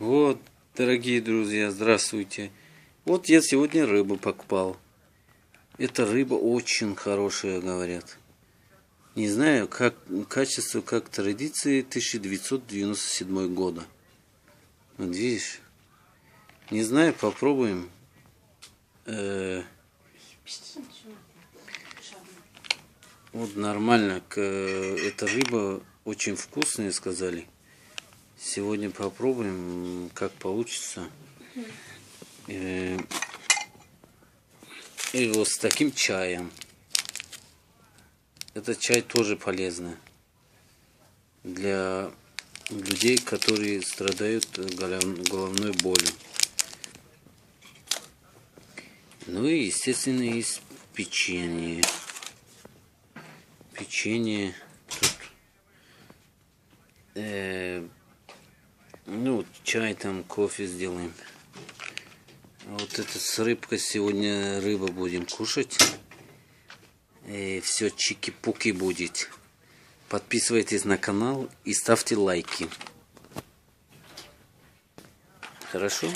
Вот, дорогие друзья, здравствуйте. Вот я сегодня рыбу покупал. Эта рыба очень хорошая, говорят. Не знаю, как качество, как традиции 1997 года. Вот видишь? Не знаю, попробуем. Вот нормально. Эта рыба очень вкусная, сказали. Сегодня попробуем, как получится. И вот с таким чаем. Этот чай тоже полезный для людей, которые страдают головной болью. Ну и, естественно, есть печенье. Печенье тут. Ну, чай там, кофе сделаем. Вот это с рыбкой сегодня рыбу будем кушать. И все чики-пуки будет. Подписывайтесь на канал и ставьте лайки. Хорошо?